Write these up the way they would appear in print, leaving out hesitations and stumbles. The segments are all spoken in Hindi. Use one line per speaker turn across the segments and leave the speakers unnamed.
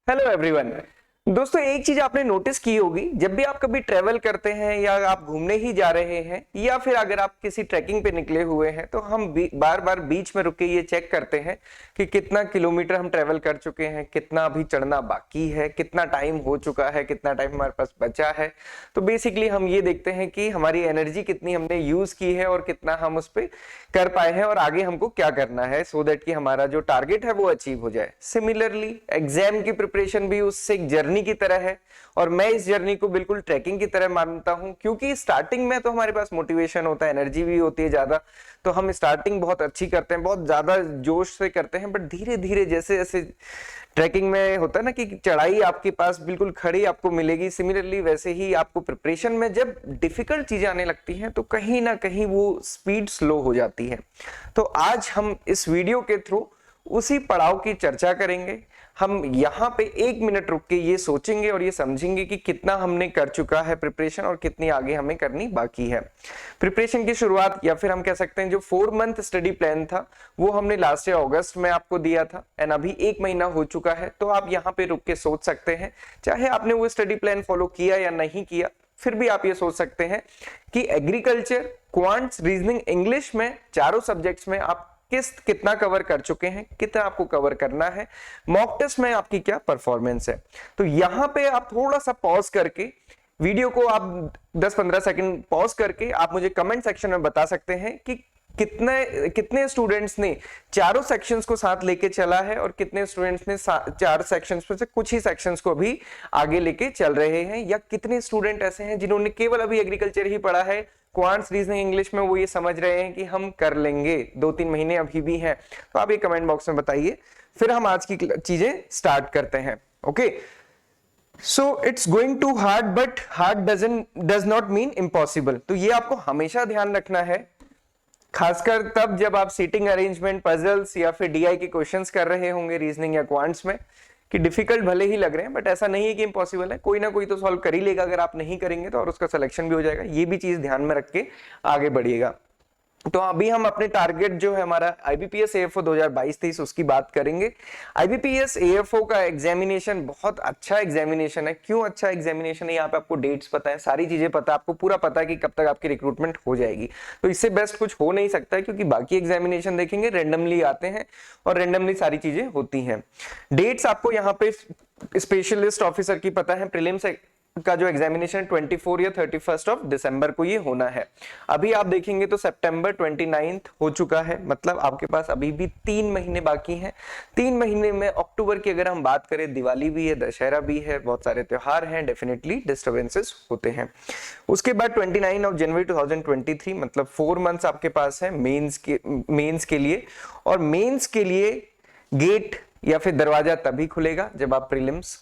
Hello everyone. दोस्तों, एक चीज आपने नोटिस की होगी, जब भी आप कभी ट्रेवल करते हैं या आप घूमने ही जा रहे हैं या फिर अगर आप किसी ट्रैकिंग पे निकले हुए हैं तो हम बार बार बीच में रुक के ये चेक करते हैं कि कितना किलोमीटर हम ट्रेवल कर चुके हैं, कितना अभी चढ़ना बाकी है, कितना टाइम हो चुका है, कितना टाइम हमारे पास बचा है। तो बेसिकली हम ये देखते हैं कि हमारी एनर्जी कितनी हमने यूज की है और कितना हम उस पर कर पाए हैं और आगे हमको क्या करना है सो दैट कि हमारा जो टारगेट है वो अचीव हो जाए। सिमिलरली एग्जाम की प्रिपरेशन भी उससे एक जर्नी की तरह है और मैं इस जर्नी को बिल्कुल ट्रैकिंग की तरह मानता हूं, क्योंकि स्टार्टिंग में तो हमारे पास मोटिवेशन होता है, एनर्जी भी होती है ज्यादा, तो हम स्टार्टिंग बहुत अच्छी करते हैं, बहुत ज्यादा जोश से करते हैं। बट धीरे धीरे जैसे जैसे ट्रैकिंग में होता है ना कि चढ़ाई आपके पास बिल्कुल खड़ी आपको मिलेगी, सिमिलरली वैसे ही आपको प्रिपरेशन में जब डिफिकल्ट चीजें आने लगती हैं तो कहीं ना कहीं वो स्पीड स्लो हो जाती है। तो आज हम इस वीडियो के थ्रू उसी पड़ाव की चर्चा करेंगे। हम यहाँ पे 1 मिनट रुक के ये सोचेंगे और ये समझेंगे कि कितना हमने कर चुका है प्रिपरेशन और कितनी आगे हमें करनी बाकी है। प्रिपरेशन की शुरुआत या फिर हम कह सकते हैं जो 4 मंथ स्टडी प्लान था वो हमने लास्ट ईयर अगस्त में आपको दिया था एंड अभी 1 महीना हो चुका है। तो आप यहाँ पे रुक के सोच सकते हैं, चाहे आपने वो स्टडी प्लान फॉलो किया या नहीं किया, फिर भी आप ये सोच सकते हैं कि एग्रीकल्चर, क्वांट्स, रीजनिंग, इंग्लिश में चारों सब्जेक्ट्स में आप कितना कवर कर चुके हैं, कितना आपको कवर करना है, मॉक टेस्ट में आपकी क्या परफॉर्मेंस है। तो यहां पे आप थोड़ा सा पॉज करके वीडियो को आप 10-15 सेकंड पॉज करके आप मुझे कमेंट सेक्शन में बता सकते हैं कि कितने कितने स्टूडेंट्स ने चारों सेक्शंस को साथ लेके चला है और कितने स्टूडेंट्स ने चार सेक्शंस में से कुछ ही सेक्शंस को भी आगे लेके चल रहे हैं, या कितने स्टूडेंट ऐसे हैं जिन्होंने केवल अभी एग्रीकल्चर ही पढ़ा है, क्वांट्स, रीजनिंग, इंग्लिश में वो ये समझ रहे हैं कि हम कर लेंगे, 2-3 महीने अभी भी हैं। तो आप ये कमेंट बॉक्स में बताइए, फिर हम आज की चीजें स्टार्ट करते हैं। Okay, so it's going to hard but hard does not mean impossible. तो ये आपको हमेशा ध्यान रखना है, खासकर तब जब आप सीटिंग अरेंजमेंट, पजल्स या फिर डीआई के क्वेश्चंस कर रहे होंगे रीजनिंग या क्वांट्स में, कि डिफिकल्ट भले ही लग रहे हैं बट ऐसा नहीं है कि इम्पॉसिबल है, कोई ना कोई तो सॉल्व कर ही लेगा अगर आप नहीं करेंगे तो, और उसका सिलेक्शन भी हो जाएगा। ये भी चीज ध्यान में रख के आगे बढ़िएगा। तो अभी हम अपने टारगेट जो है हमारा आईबीपीएस एएफओ 2022-23 उसकी बात करेंगे। आईबीपीएस एएफओ का एग्जामिनेशन बहुत अच्छा एग्जामिनेशन है। क्यों अच्छा एग्जामिनेशन है? यहाँ पे आपको डेट्स पता है, सारी चीजें पता है, आपको पूरा पता है कि कब तक आपकी रिक्रूटमेंट हो जाएगी। तो इससे बेस्ट कुछ हो नहीं सकता है, क्योंकि बाकी एग्जामिनेशन देखेंगे रेंडमली आते हैं और रेंडमली सारी चीजें होती हैं। डेट्स आपको यहाँ पे स्पेशलिस्ट ऑफिसर की पता है, प्रीलिम्स का जो एग्जामिनेशन 24 या 31 दिसंबर को ये होना है। अभी आप देखेंगे तो सितंबर 29 हो चुका है, मतलब आपके पास अभी भी 3 महीने बाकी हैं। 3 महीने में अक्टूबर की अगर हम बात करें, दिवाली भी है, दशहरा भी है, बहुत सारे त्योहार हैं, डेफिनेटली डिस्टर्बेंसेस होते हैं। उसके बाद 29 जनवरी 2023, मतलब 4 मंथ्स आपके पास है मेंस के लिए। और मेंस के लिए गेट या फिर दरवाजा तभी खुलेगा जब आप प्रीलिम्स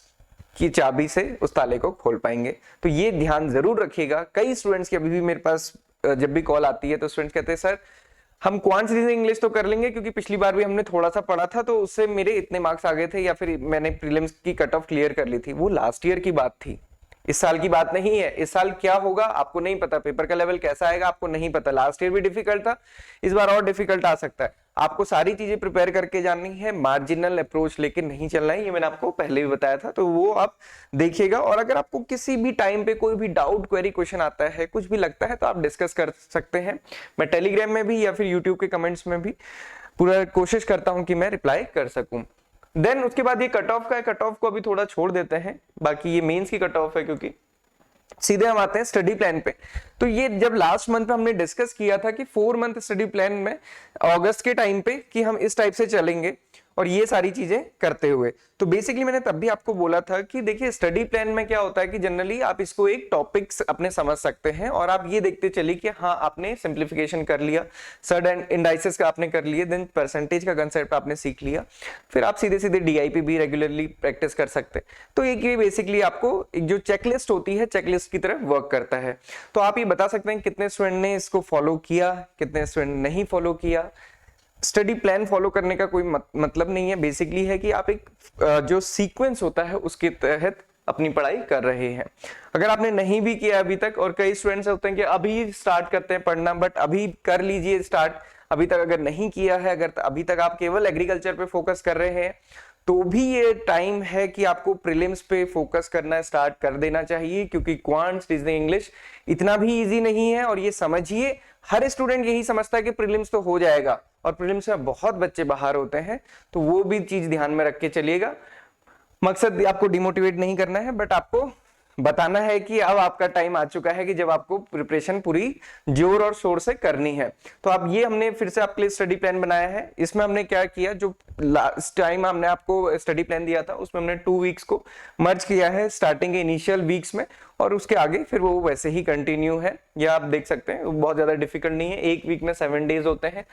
की चाबी से उस ताले को खोल पाएंगे। तो ये ध्यान जरूर रखिएगा। कई स्टूडेंट्स की अभी भी मेरे पास जब भी कॉल आती है तो स्टूडेंट्स कहते हैं सर हम क्वांट्स, रीजनिंग, इंग्लिश तो कर लेंगे क्योंकि पिछली बार भी हमने थोड़ा सा पढ़ा था तो उससे मेरे इतने मार्क्स आ गए थे, या फिर मैंने प्रीलिम्स की कट ऑफ क्लियर कर ली थी। वो लास्ट ईयर की बात थी, इस साल की बात नहीं है। इस साल क्या होगा आपको नहीं पता, पेपर का लेवल कैसा आएगा आपको नहीं पता। लास्ट ईयर भी डिफिकल्ट था, इस बार और डिफिकल्ट आ सकता है। आपको सारी चीजें प्रिपेयर करके जानी है, मार्जिनल अप्रोच लेके नहीं चलना है, ये मैंने आपको पहले भी बताया था, तो वो आप देखिएगा। और अगर आपको किसी भी टाइम पे कोई भी डाउट, क्वेरी, क्वेश्चन आता है, कुछ भी लगता है तो आप डिस्कस कर सकते हैं। मैं टेलीग्राम में भी या फिर यूट्यूब के कमेंट्स में भी पूरा कोशिश करता हूं कि मैं रिप्लाई कर सकूं। देन उसके बाद ये कट ऑफ का है, कट ऑफ को अभी थोड़ा छोड़ देते हैं, बाकी ये मेंस की कट ऑफ है, क्योंकि सीधे हम आते हैं स्टडी प्लान पे। तो ये जब लास्ट मंथ में हमने डिस्कस किया था कि 4 मंथ स्टडी प्लान में अगस्त के टाइम पे कि हम इस टाइप से चलेंगे और ये सारी चीजें करते हुए, तो बेसिकली मैंने तब भी आपको बोला था कि देखिए स्टडी प्लान में क्या होता है कि जनरली आप इसको एक टॉपिक्स अपने समझ सकते हैं और आप ये देखते चलिए कि हाँ आपने सिंप्लीफिकेशन कर लिया, सर्ड एंड इंडाइसेस का आपने कर लिया, देन परसेंटेज का कंसेप्ट आपने सीख लिया, फिर आप सीधे सीधे डीआईपी भी रेगुलरली प्रैक्टिस कर सकते हैं। तो ये बेसिकली आपको एक जो चेकलिस्ट होती है, चेकलिस्ट की तरह वर्क करता है। तो आप ये बता सकते हैं कितने स्टूडेंट ने इसको फॉलो किया, कितने स्टूडेंट नहीं फॉलो किया। स्टडी प्लान फॉलो करने का कोई मतलब नहीं है, बेसिकली है कि आप एक जो सीक्वेंस होता है उसके तहत अपनी पढ़ाई कर रहे हैं। अगर आपने नहीं भी किया अभी तक, और कई स्टूडेंट्स होते हैं कि अभी स्टार्ट करते हैं पढ़ना, बट अभी कर लीजिए स्टार्ट, अभी तक अगर नहीं किया है, अगर अभी तक आप केवल एग्रीकल्चर पे फोकस कर रहे हैं तो भी ये टाइम है कि आपको प्रीलिम्स पे फोकस करना स्टार्ट कर देना चाहिए, क्योंकि क्वांट्स, रीजनिंग, इंग्लिश इतना भी इजी नहीं है। और ये समझिए, हर स्टूडेंट यही समझता है कि प्रीलिम्स तो हो जाएगा, और प्रीलिम्स में बहुत बच्चे बाहर होते हैं, तो वो भी चीज ध्यान में रख के चलिएगा। मकसद आपको डिमोटिवेट नहीं करना है, बट आपको बताना है कि अब आपका टाइम आ चुका है कि जब आपको प्रिपरेशन पूरी जोर और शोर से करनी है। तो अब ये हमने फिर से आपके लिए स्टडी प्लान बनाया है। इसमें हमने क्या किया, जो लास्ट टाइम हमने आपको स्टडी प्लान दिया था उसमें हमने 2 वीक्स को मर्ज किया है स्टार्टिंग के इनिशियल वीक्स में, और उसके आगे फिर वो वैसे ही कंटिन्यू है। या आप देख सकते हैं, वो बहुत ज्यादा डिफिकल्ट नहीं है। एक वीक में 7 डेज होते हैं।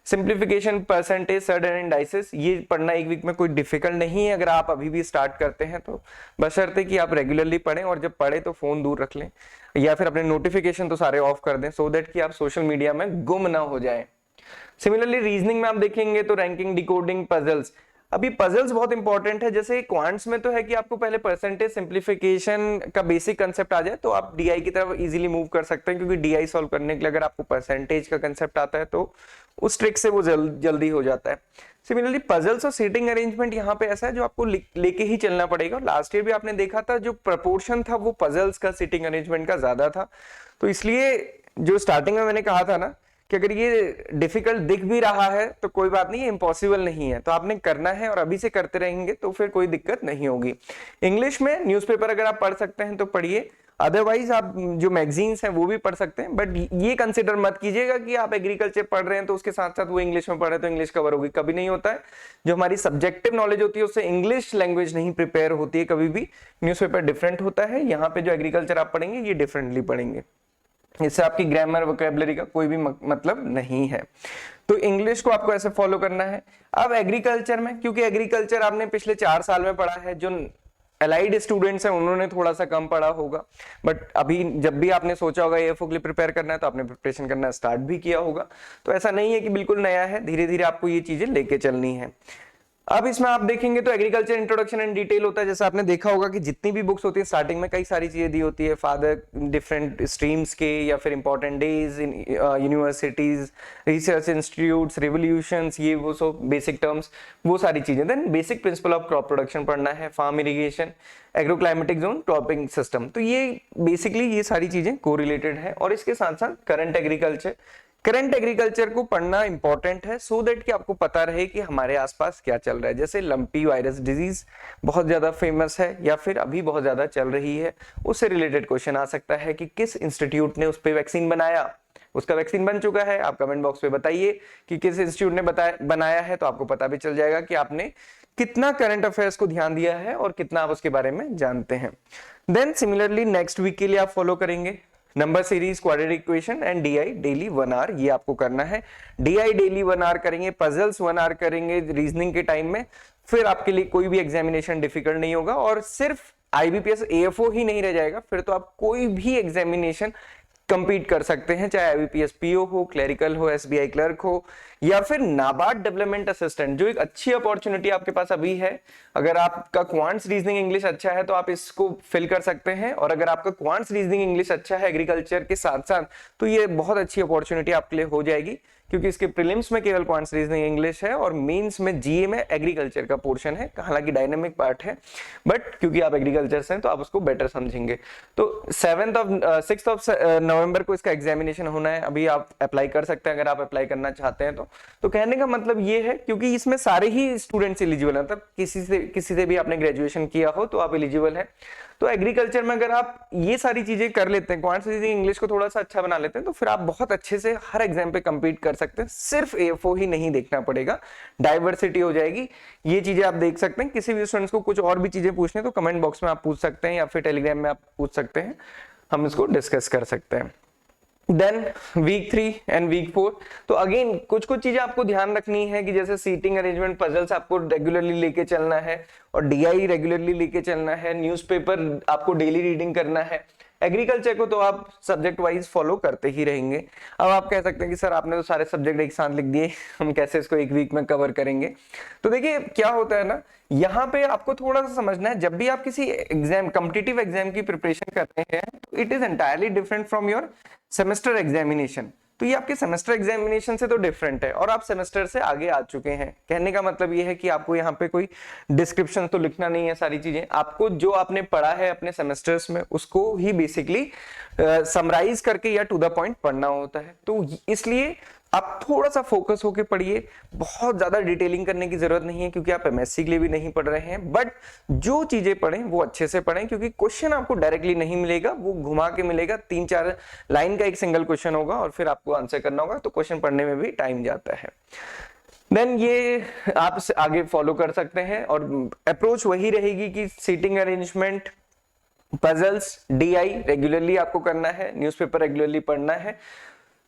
Simplification, percentage, sudden and dices, ये पढ़ना एक वीक में कोई डिफिकल्ट नहीं है अगर आप अभी भी स्टार्ट करते हैं तो, बशर्ते कि आप रेगुलरली पढ़ें, और जब पढ़े तो फोन दूर रख लें या फिर अपने नोटिफिकेशन तो सारे ऑफ कर दें, सो दैट कि आप सोशल मीडिया में गुम ना हो जाएं। सिमिलरली रीजनिंग में आप देखेंगे तो रैंकिंग, डिकोडिंग, पजल्स। अभी पजल्स बहुत इंपॉर्टेंट है। जैसे क्वांट्स में तो है कि आपको पहले परसेंटेज, सिंप्लीफिकेशन का बेसिक कंसेप्ट आ जाए तो आप डीआई की तरफ इजीली मूव कर सकते हैं, क्योंकि डीआई सॉल्व करने के लिए अगर आपको परसेंटेज का कंसेप्ट आता है तो उस ट्रिक से वो जल्दी हो जाता है। सिमिलरली पजल्स और सीटिंग अरेंजमेंट यहाँ पे ऐसा है जो आपको लेके ही चलना पड़ेगा। लास्ट ईयर भी आपने देखा था, जो प्रपोर्शन था वो पजल्स का सीटिंग अरेंजमेंट का ज्यादा था। तो इसलिए जो स्टार्टिंग में मैंने कहा था ना कि अगर ये डिफिकल्ट दिख भी रहा है तो कोई बात नहीं, ये इम्पॉसिबल नहीं है, तो आपने करना है और अभी से करते रहेंगे तो फिर कोई दिक्कत नहीं होगी। इंग्लिश में न्यूज़पेपर अगर आप पढ़ सकते हैं तो पढ़िए, अदरवाइज आप जो मैगजीन्स हैं वो भी पढ़ सकते हैं। बट ये कंसिडर मत कीजिएगा कि आप एग्रीकल्चर पढ़ रहे हैं तो उसके साथ साथ वो इंग्लिश में पढ़ रहे हैं तो इंग्लिश कवर होगी, कभी नहीं होता है। जो हमारी सब्जेक्टिव नॉलेज होती है उससे इंग्लिश लैंग्वेज नहीं प्रिपेयर होती है कभी भी। न्यूज़पेपर डिफरेंट होता है, यहाँ पे जो एग्रीकल्चर आप पढ़ेंगे ये डिफरेंटली पढ़ेंगे, इससे आपकी ग्रामर, वोकैबुलरी का कोई भी मतलब नहीं है। तो इंग्लिश को आपको ऐसे फॉलो करना है। अब एग्रीकल्चर में, क्योंकि एग्रीकल्चर आपने पिछले 4 साल में पढ़ा है, जो एलाइड स्टूडेंट्स हैं उन्होंने थोड़ा सा कम पढ़ा होगा, बट अभी जब भी आपने सोचा होगा एएफओ के लिए प्रिपेयर करना है तो आपने प्रिपरेशन करना स्टार्ट भी किया होगा। तो ऐसा नहीं है कि बिल्कुल नया है, धीरे धीरे आपको ये चीजें लेके चलनी है। अब इसमें आप देखेंगे तो एग्रीकल्चर इंट्रोडक्शन एंड डिटेल होता है। जैसे आपने देखा होगा कि जितनी भी बुक्स होती है स्टार्टिंग में कई सारी चीजें दी होती है, फादर डिफरेंट स्ट्रीम्स के, या फिर important days in universities, research institutes, revolutions, ये वो सब बेसिक टर्म्स, वो सारी चीजें। Then basic principle of crop production पढ़ना है, farm irrigation, agro climatic zone, cropping system. तो ये बेसिकली ये सारी चीजें कोरिलेटेड है। और इसके साथ साथ करंट एग्रीकल्चर को पढ़ना इंपॉर्टेंट है, सो दैट कि आपको पता रहे कि हमारे आसपास क्या चल रहा है। जैसे लंपी वायरस डिजीज बहुत ज्यादा फेमस है या फिर अभी बहुत ज्यादा चल रही है, उससे रिलेटेड क्वेश्चन आ सकता है कि किस इंस्टीट्यूट ने उस पर वैक्सीन बनाया, उसका वैक्सीन बन चुका है, आप कमेंट बॉक्स पे बताइए कि किस इंस्टीट्यूट ने बनाया है, तो आपको पता भी चल जाएगा कि आपने कितना करंट अफेयर्स को ध्यान दिया है और कितना आप उसके बारे में जानते हैं। देन सिमिलरली नेक्स्ट वीक के लिए आप फॉलो करेंगे number series, quadratic equation and DI daily 1 hour, ये आपको करना है। डीआई डेली 1 आवर करेंगे, पजल्स 1 आवर करेंगे रीजनिंग के टाइम में, फिर आपके लिए कोई भी एग्जामिनेशन डिफिकल्ट नहीं होगा। और सिर्फ आईबीपीएस एएफओ ही नहीं रह जाएगा, फिर तो आप कोई भी एग्जामिनेशन कंपीट कर सकते हैं, चाहे आईबीपीएस पीओ हो, क्लरिकल हो, एसबीआई क्लर्क हो, या फिर नाबार्ड डेवलपमेंट असिस्टेंट, जो एक अच्छी अपॉर्चुनिटी आपके पास अभी है। अगर आपका क्वांट्स, रीजनिंग, इंग्लिश अच्छा है तो आप इसको फिल कर सकते हैं, और अगर आपका क्वांट्स, रीजनिंग, इंग्लिश अच्छा है एग्रीकल्चर के साथ साथ, तो ये बहुत अच्छी अपॉर्चुनिटी आपके लिए हो जाएगी, क्योंकि इसके प्रीलिम्स में केवल क्वांट्स, रीजनिंग, इंग्लिश है, और मेंस में जीए में एग्रीकल्चर का पोर्शन है। हालांकि डायनेमिक पार्ट है, बट क्योंकि आप एग्रीकल्चर से हैं तो आप उसको बेटर समझेंगे। तो 6 नवंबर को इसका एग्जामिनेशन होना है। अभी आप अप्लाई कर सकते हैं अगर आप अप्लाई करना चाहते हैं तो कहने का मतलब ये है, क्योंकि इसमें सारे ही स्टूडेंट्स एलिजिबल हैं, मतलब किसी से भी आपने ग्रेजुएशन किया हो तो आप एलिजिबल हैं। तो एग्रीकल्चर में अगर आप ये सारी चीजें कर लेते हैं, क्वांट्स, रीजनिंग, इंग्लिश को थोड़ा सा अच्छा बना लेते हैं, तो फिर आप बहुत अच्छे से हर एग्जाम पे compete कर सकते हैं। सिर्फ एएफओ ही नहीं देखना पड़ेगा, डाइवर्सिटी हो जाएगी। ये चीजें आप देख सकते हैं। किसी भी स्टूडेंट्स को कुछ और भी चीजें पूछने तो कमेंट बॉक्स में आप पूछ सकते हैं, या फिर टेलीग्राम में आप पूछ सकते हैं, हम इसको डिस्कस कर सकते हैं। देन वीक 3 एंड वीक 4, तो अगेन कुछ चीजें आपको ध्यान रखनी है कि जैसे सीटिंग अरेंजमेंट, पजल्स आपको रेगुलरली लेके चलना है, और डीआई रेगुलरली लेके चलना है, न्यूज़पेपर आपको डेली रीडिंग करना है। एग्रीकल्चर को तो आप सब्जेक्ट वाइज फॉलो करते ही रहेंगे। अब आप कह सकते हैं कि सर आपने तो सारे सब्जेक्ट एक साथ लिख दिए, हम कैसे इसको एक वीक में कवर करेंगे। तो देखिए क्या होता है ना, यहाँ पे आपको थोड़ा सा समझना है, जब भी आप किसी एग्जाम, कॉम्पिटिटिव एग्जाम की प्रिपरेशन कर रहे हैं, तो it is entirely different from your semester examination. तो ये आपके सेमेस्टर एग्जामिनेशन से तो डिफरेंट है और आप सेमेस्टर से आगे आ चुके हैं। कहने का मतलब ये है कि आपको यहाँ पे कोई डिस्क्रिप्शन तो लिखना नहीं है, सारी चीजें आपको जो आपने पढ़ा है अपने सेमेस्टर्स में उसको ही बेसिकली समराइज करके या टू द पॉइंट पढ़ना होता है। तो इसलिए आप थोड़ा सा फोकस होके पढ़िए, बहुत ज्यादा डिटेलिंग करने की जरूरत नहीं है क्योंकि आप एमएससी के लिए भी नहीं पढ़ रहे हैं, बट जो चीजें पढ़ें वो अच्छे से पढ़ें क्योंकि क्वेश्चन आपको डायरेक्टली नहीं मिलेगा, वो घुमा के मिलेगा। 3-4 लाइन का एक सिंगल क्वेश्चन होगा और फिर आपको आंसर करना होगा, तो क्वेश्चन पढ़ने में भी टाइम जाता है। देन ये आप आगे फॉलो कर सकते हैं और अप्रोच वही रहेगी कि seating arrangement, puzzles, DI regularly आपको करना है, न्यूज़पेपर रेगुलरली पढ़ना है,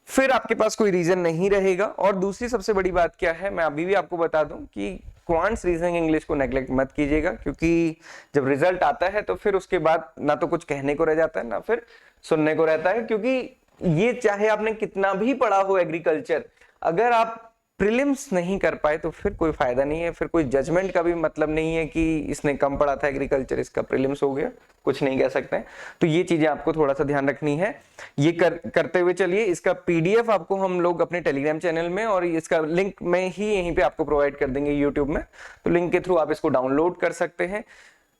फिर आपके पास कोई रीजन नहीं रहेगा। और दूसरी सबसे बड़ी बात क्या है, मैं अभी भी आपको बता दूं कि क्वांट्स, रीजनिंग, इंग्लिश को नेग्लेक्ट मत कीजिएगा क्योंकि जब रिजल्ट आता है तो फिर उसके बाद ना तो कुछ कहने को रह जाता है ना फिर सुनने को रहता है, क्योंकि ये चाहे आपने कितना भी पढ़ा हो एग्रीकल्चर, अगर आप प्रीलिम्स नहीं कर पाए तो फिर कोई फायदा नहीं है, फिर कोई जजमेंट का भी मतलब नहीं है कि इसने कम पढ़ा था एग्रीकल्चर, इसका प्रीलिम्स हो गया, कुछ नहीं कह सकते हैं। तो ये चीजें आपको थोड़ा सा ध्यान रखनी है। ये करते हुए चलिए, इसका पीडीएफ आपको हम लोग अपने टेलीग्राम चैनल में और इसका लिंक में ही यहीं पे आपको प्रोवाइड कर देंगे यूट्यूब में, तो लिंक के थ्रू आप इसको डाउनलोड कर सकते हैं।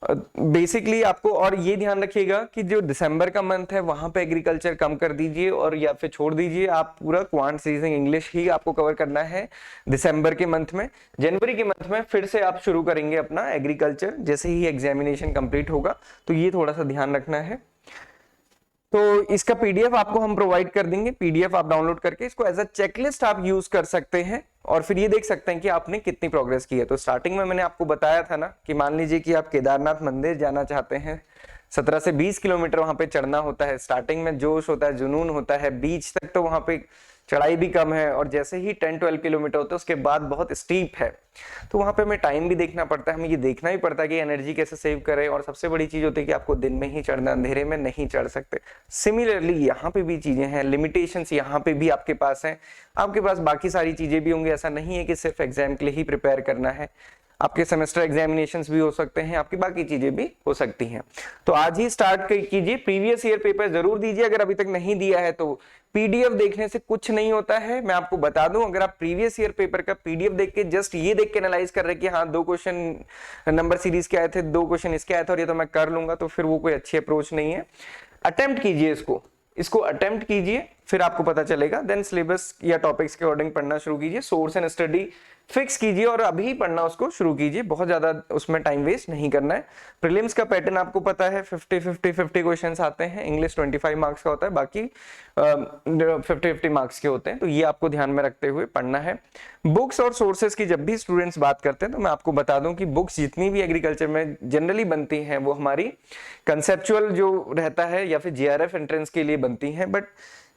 बेसिकली आपको और ये ध्यान रखिएगा कि जो दिसंबर का मंथ है वहां पे एग्रीकल्चर कम कर दीजिए और या फिर छोड़ दीजिए, आप पूरा क्वांट, रीजनिंग, इंग्लिश ही आपको कवर करना है दिसंबर के मंथ में। जनवरी के मंथ में फिर से आप शुरू करेंगे अपना एग्रीकल्चर जैसे ही एग्जामिनेशन कंप्लीट होगा, तो ये थोड़ा सा ध्यान रखना है। तो इसका पीडीएफ आपको हम प्रोवाइड कर देंगे, पीडीएफ आप डाउनलोड करके इसको एज अ चेकलिस्ट आप यूज कर सकते हैं और फिर ये देख सकते हैं कि आपने कितनी प्रोग्रेस की है। तो स्टार्टिंग में मैंने आपको बताया था ना कि मान लीजिए कि आप केदारनाथ मंदिर जाना चाहते हैं, 17 से 20 किलोमीटर वहां पे चढ़ना होता है। स्टार्टिंग में जोश होता है, जुनून होता है, बीच तक तो वहां पे चढ़ाई भी कम है और जैसे ही 10-12 किलोमीटर होता है उसके बाद बहुत स्टीप है, तो वहां पे हमें टाइम भी देखना पड़ता है, हमें ये देखना भी पड़ता है कि एनर्जी कैसे सेव करें। और सबसे बड़ी चीज होती है कि आपको दिन में ही चढ़ना, अंधेरे में नहीं चढ़ सकते। सिमिलरली यहाँ पे भी चीजें हैं, लिमिटेशंस यहाँ पे भी आपके पास हैं, आपके पास बाकी सारी चीजें भी होंगी। ऐसा नहीं है कि सिर्फ एग्जाम के लिए ही प्रिपेयर करना है, आपके सेमेस्टर एग्जामिनेशंस भी हो सकते हैं, आपकी बाकी चीजें भी हो सकती हैं। तो आज ही स्टार्ट कीजिए, प्रीवियस ईयर पेपर जरूर दीजिए, अगर अभी तक नहीं दिया है तो पीडीएफ देखने से कुछ नहीं होता है। मैं आपको बता दूं, अगर आप प्रीवियस ईयर पेपर का पीडीएफ देख के जस्ट ये देख के एनालाइज कर रहे हैं कि हाँ 2 क्वेश्चन नंबर सीरीज के आए थे, 2 क्वेश्चन इसके आए थे और ये तो मैं कर लूंगा, तो फिर वो कोई अच्छी अप्रोच नहीं है। अटेम्प्ट कीजिए इसको अटेम्प्ट कीजिए, फिर आपको पता चलेगा। देन सिलेबस या टॉपिक्स के अकॉर्डिंग पढ़ना शुरू कीजिए, सोर्स एंड स्टडी फिक्स कीजिए और अभी पढ़ना उसको शुरू कीजिए, बहुत ज्यादा उसमें टाइम वेस्ट नहीं करना है। प्रीलिम्स का पैटर्न आपको पता है, 50-50 क्वेश्चंस आते हैं, इंग्लिश 25 मार्क्स का होता है, बाकी 50-50 मार्क्स के होते हैं, तो ये आपको ध्यान में रखते हुए पढ़ना है। बुक्स और सोर्सेज की जब भी स्टूडेंट्स बात करते हैं तो मैं आपको बता दूं कि बुक्स जितनी भी एग्रीकल्चर में जनरली बनती हैं वो हमारी कंसेप्चुअल जो रहता है या फिर जीआरएफ एंट्रेंस के लिए बनती हैं, बट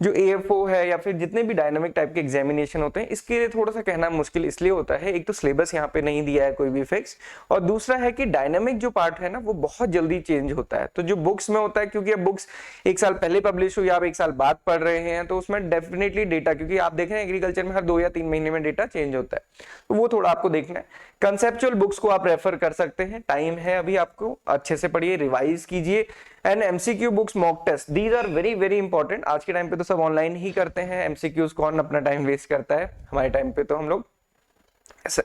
जो एएफओ है या फिर जितने भी डायनामिक टाइप के एग्जामिनेशन होते हैं इसके लिए थोड़ा सा कहना मुश्किल इसलिए होता है, एक तो सिलेबस यहाँ पे नहीं दिया है कोई भी फिक्स, और दूसरा है कि डायनामिक जो पार्ट है ना वो बहुत जल्दी चेंज होता है। तो जो बुक्स में होता है, क्योंकि अब बुक्स 1 साल पहले पब्लिश हुई, आप 1 साल बाद पढ़ रहे हैं, तो उसमें डेफिनेटली डेटा, क्योंकि आप देख रहे हैं एग्रीकल्चर में हर 2 या 3 महीने में डेटा चेंज होता है, तो वो थोड़ा आपको देखना है। कंसेप्चुअल बुक्स को आप रेफर कर सकते हैं, टाइम है अभी, आपको अच्छे से पढ़िए, रिवाइज कीजिए। And MCQ books, mock test, these are very very important. आज के टाइम पे तो सब ऑनलाइन ही करते हैं, एमसीक्यूज कौन अपना टाइम वेस्ट करता है, हमारे टाइम पे तो हम लोग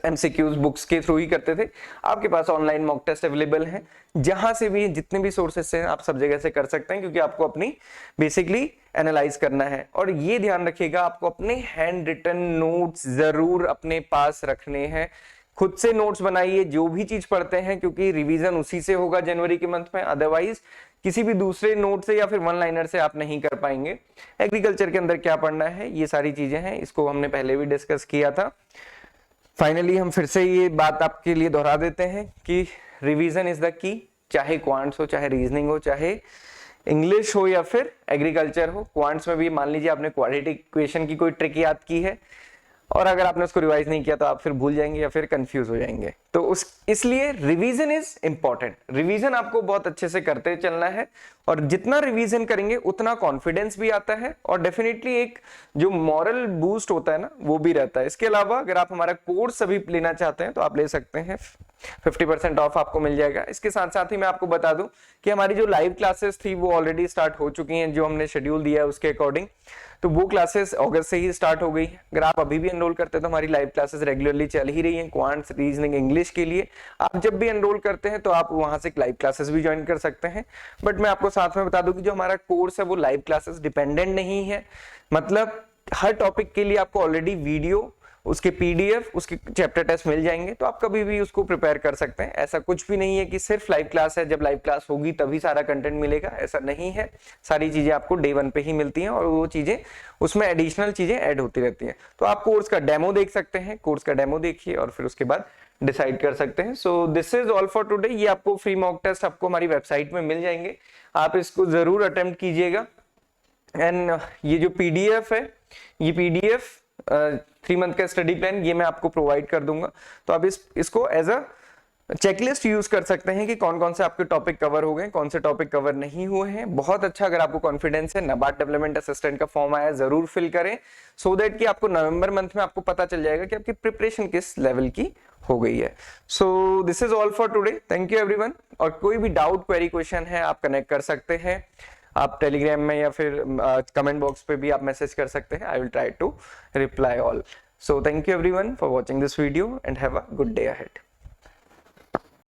एमसीक्यूज बुक्स के थ्रू ही करते थे। आपके पास ऑनलाइन मॉक टेस्ट अवेलेबल हैं, जहां से भी, जितने भी सोर्सेस से आप सब जगह से कर सकते हैं, क्योंकि आपको अपनी बेसिकली एनालाइज करना है। और ये ध्यान रखिएगा, आपको अपने हैंड रिटन नोट्स जरूर अपने पास रखने हैं, खुद से नोट्स बनाइए जो भी चीज पढ़ते हैं, क्योंकि रिवीजन उसी से होगा जनवरी के मंथ में, अदरवाइज किसी भी दूसरे नोट से या फिर वन लाइनर से आप नहीं कर पाएंगे। एग्रीकल्चर के अंदर क्या पढ़ना है, ये सारी चीजें हैं, इसको हमने पहले भी डिस्कस किया था। फाइनली हम फिर से ये बात आपके लिए दोहरा देते हैं कि रिवीजन इज द की, चाहे क्वांट्स हो, चाहे रीजनिंग हो, चाहे इंग्लिश हो या फिर एग्रीकल्चर हो। क्वांट्स में भी मान लीजिए आपने क्वाड्रेटिक इक्वेशन की कोई ट्रिक याद की है और अगर आपने उसको रिवाइज नहीं किया तो आप फिर भूल जाएंगे या फिर कंफ्यूज हो जाएंगे, तो इसलिए रिवीजन इज इंपॉर्टेंट। रिवीजन आपको बहुत अच्छे से करते चलना है, और जितना रिवीजन करेंगे उतना कॉन्फिडेंस भी आता है और डेफिनेटली एक जो मॉरल बूस्ट होता है ना वो भी रहता है। इसके अलावा अगर आप हमारा कोर्स अभी लेना चाहते हैं तो आप ले सकते हैं 50% ऑफ आपको मिल जाएगा। इसके साथ साथ ही मैं आपको बता दूं कि हमारी जो लाइव क्लासेस थी वो ऑलरेडी स्टार्ट हो चुकी हैं, जो हमने शेड्यूल दिया है उसके अकॉर्डिंग। तो वो क्लासेस अगस्त से ही स्टार्ट हो गई है। अगर आप अभी भी एनरोल करते हैं तो हमारी लाइव क्लासेस रेगुलरली चल ही रही हैं क्वांट्स, रीजनिंग, इंग्लिश के लिए। आप जब भी एनरोल करते हैं तो आप वहां से लाइव क्लासेस भी ज्वाइन कर सकते हैं। बट मैं आपको साथ में बता दूं कि जो हमारा कोर्स है वो लाइव क्लासेस डिपेंडेंट नहीं है। मतलब हर टॉपिक के लिए आपको ऑलरेडी वीडियो, उसके पीडीएफ, उसके चैप्टर टेस्ट मिल जाएंगे, तो आप कभी भी उसको प्रिपेयर कर सकते हैं। ऐसा कुछ भी नहीं है कि सिर्फ लाइव क्लास है, जब लाइव क्लास होगी तभी सारा कंटेंट मिलेगा, ऐसा नहीं है। सारी चीजें आपको डे 1 पे ही मिलती हैं और वो चीजें उसमें एडिशनल चीजें ऐड होती रहती हैं। तो आप कोर्स का डेमो देख सकते हैं, कोर्स का डेमो देखिए और फिर उसके बाद डिसाइड कर सकते हैं। So this is all for today. ये आपको फ्री मॉक टेस्ट आपको हमारी वेबसाइट में मिल जाएंगे, आप इसको जरूर अटेम्प्ट कीजिएगा। एंड ये जो पीडीएफ है, ये पीडीएफ 3 मंथ का स्टडी प्लान ये मैं आपको प्रोवाइड कर दूंगा। तो आप इसको एज अ चेकलिस्ट यूज कर सकते हैं कि कौन कौन से आपके टॉपिक कवर हो गए, कौन से टॉपिक कवर नहीं हुए हैं। बहुत अच्छा, अगर आपको कॉन्फिडेंस है, नाबार्ड डेवलपमेंट असिस्टेंट का फॉर्म आया, जरूर फिल करें, सो दैट कि आपको नवंबर मंथ में आपको पता चल जाएगा कि आपकी प्रिपरेशन किस लेवल की हो गई है। So this is all for today, thank you everyone. और कोई भी डाउट, क्वेरी, क्वेश्चन है, आप कनेक्ट कर सकते हैं, आप टेलीग्राम में या फिर कमेंट बॉक्स पे भी आप मैसेज कर सकते हैं। I will try to reply all. So thank you everyone for watching this video and have a good day ahead.